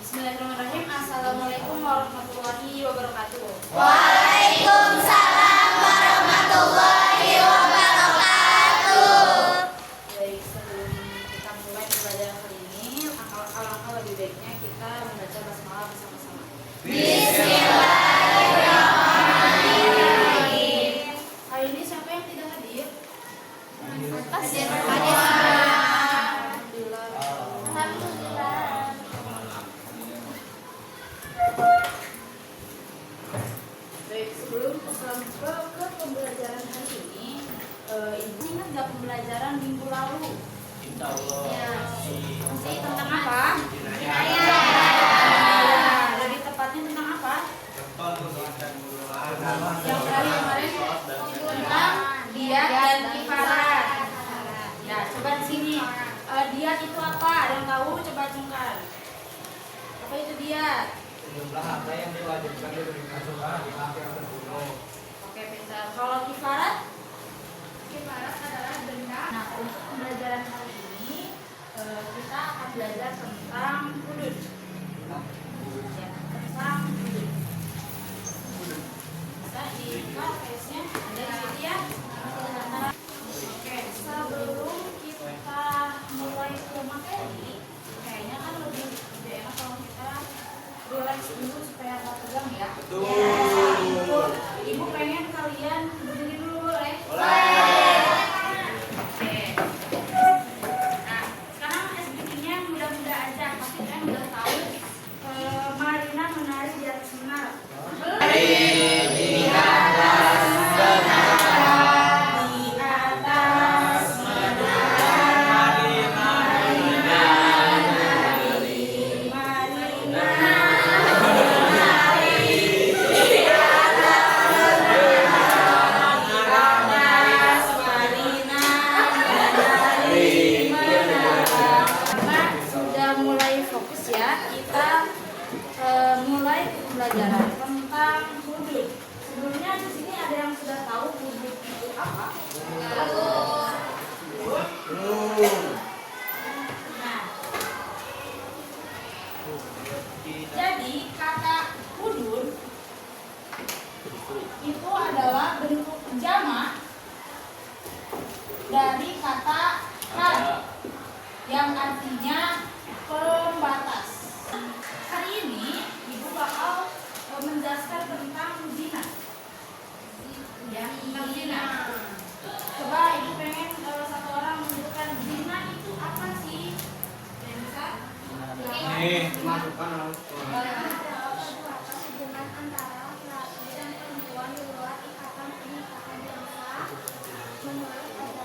Bismillahirrahmanirrahim. Assalamualaikum warahmatullahi wabarakatuh. Waalaikumsalam warahmatullahi wabarakatuh. Baik, sebelum kita mulai pembelajaran kali ini, alangkah lebih baiknya kita membaca basmalah bersama-sama. Bismillahirrahmanirrahim. Hari ini siapa yang tidak hadir? Hadir. Alhamdulillah. Alhamdulillah. Baik, sebelum ke pembelajaran hari ini, Ibu ingat nggak pembelajaran minggu lalu? Ya. Masih tentang apa? Lebih tepatnya tentang apa? Yang tadi kemarin tentang diat dan kifarat. Ya, coba di sini. Diat itu apa? Ada yang tahu? Coba acungkan. Apa itu diat? Jumlah harta yang diwajibkan diberikan saudara di pihak yang terbunuh. Oke, pintar. Kalau kifarat? Kifarat adalah benda. Nah, untuk pembelajaran kali ini kita akan belajar tentang hudud. Ya, tentang hudud. Bisa dilihat face-nya ada di sini ya. Oke, sebelum kita mulai ke materi, kayaknya kan lebih enak kalau kita relax dulu supaya nggak tegang ya. Betul. Ibu pengen kalian berdiri dulu boleh? Oke. Nah, sekarang SBT-nya mudah-mudah aja. Pasti kalian udah tahu. Marina menari di atas menara. Di atas menara. Sudah mulai fokus ya, kita mulai pembelajaran tentang hudud. Sebelumnya di sini ada yang sudah tahu hudud itu apa? Nah, jadi kata hudud itu adalah bentuk jamak dari kata had yang artinya pembatas. Hari ini Ibu bakal menjelaskan tentang zina. Ya, tentang zina. Coba Ibu pengen satu orang menunjukkan zina itu apa sih? Yang bisa? Nih, masukkan Hubungan antara laki-laki dan perempuan di luar ikatan pernikahan biasa menurut ajaran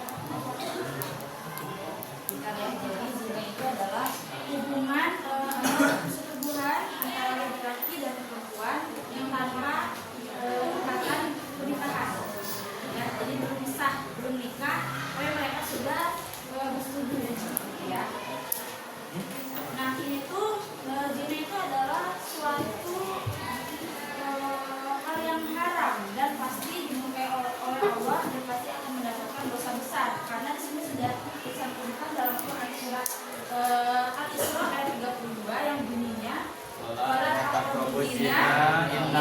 Ya, jadi zina itu adalah hubungan persetubuhan antara laki-laki dan perempuan yang tanpa ikatan pernikahan. Ya, jadi belum sah, belum nikah, tapi mereka sudah bersetubuh. Ya. Nah, ini tuh zina itu adalah suatu hal yang haram dan pasti dimurkai oleh Allah dan pasti akan mendapatkan dosa besar karena di sini sudah disebutkan dalam Quran surat Al-Isra ayat 32 yang bunyinya wala taqrabuz zina yang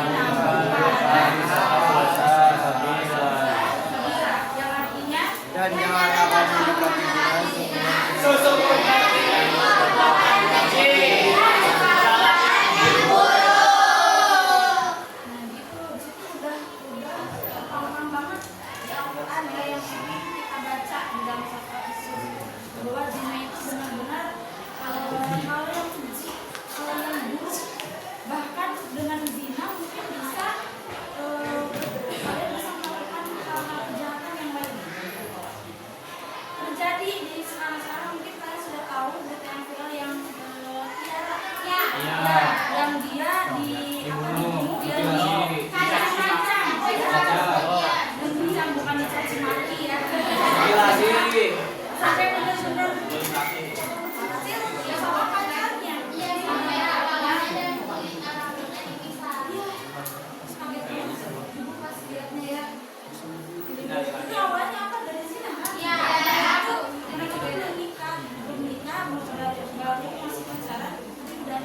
artinya dan jangan akan mendekati nah gitu, disitu udah paham banget di Al-Quran ya yang sering kita baca di dalam surat Al-Isra bahwa zina itu benar-benar hal yang keji, hal yang buruk. Bahkan dengan zina mungkin bisa kalian bisa melakukan hal-hal kejahatan yang lain. Terjadi di sekarang mungkin kalian sudah tahu berita yang viral yang Tiara yang dia dibunuh dia dicacim-cacim dan bilang bukan dicaci maki ya sampai benar-benar ya sama pacarnya ibu pas lihatnya ya itu awalnya apa dari sini kan mereka belum nikah belum berarti masih pacaran tapi udah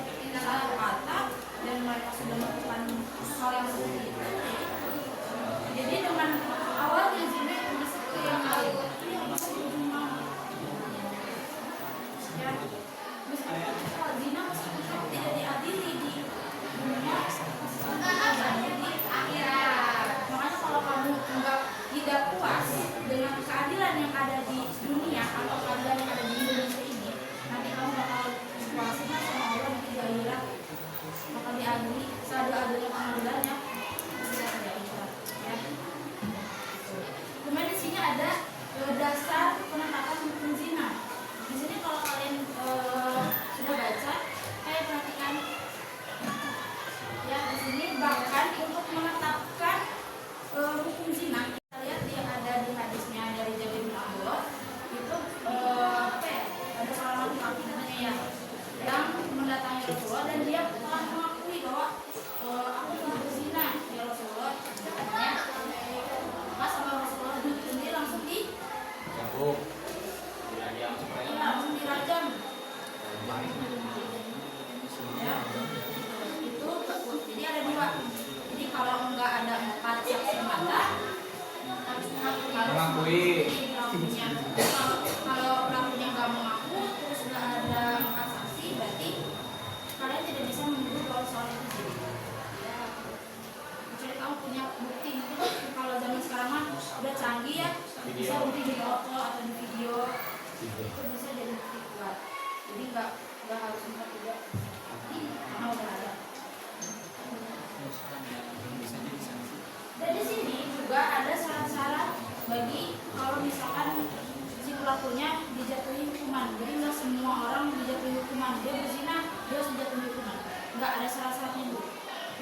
semua orang dijatuhi hukuman. Dia berzina, dia harus dijatuhi hukuman. Nggak ada syarat-syaratnya Bu.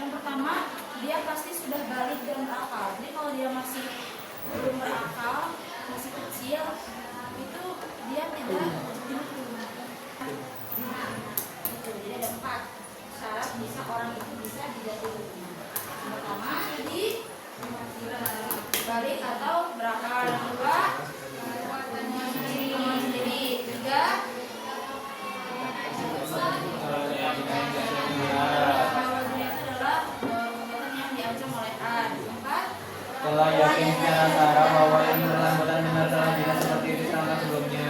Yang pertama, dia pasti sudah balik dan berakal. Jadi kalau dia masih belum berakal, masih kecil, itu dia tidak dihukum. Itu jadi ada 4 syarat bisa orang itu bisa dijatuhi hukuman. Yang pertama, jadi balik atau berakal. Yang kedua, kemauan sendiri. 3, Telah yakin secara sara bahwa yang bersangkutan benar telah jelas seperti diterangkan sebelumnya.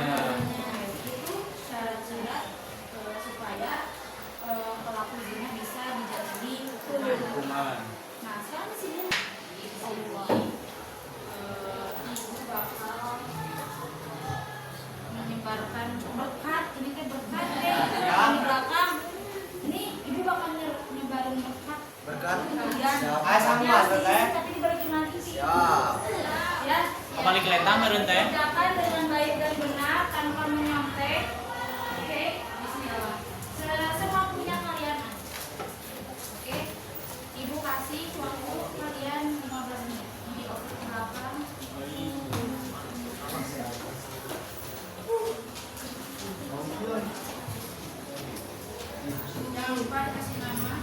Itu syarat-syarat supaya pelaku zina bisa dijatuhi hukuman. Nah, sekarang di sini Allah ibu bakal menyebarkan berkat. Ini kan berkat di belakang. Ini ibu bakal nyebarin berkat. Berkat. Kalian. Sama teh. Tapi dibalikin lagi sih. Siap. Ya. Kembali ke lentang meren teh. Kerjakan dengan baik dan benar tanpa menyontek. Oke, bismillah. Semampunya kalian. Oke. Ibu kasih waktu kalian 15 menit. Jadi oke belakang. Jangan lupa dikasih nama.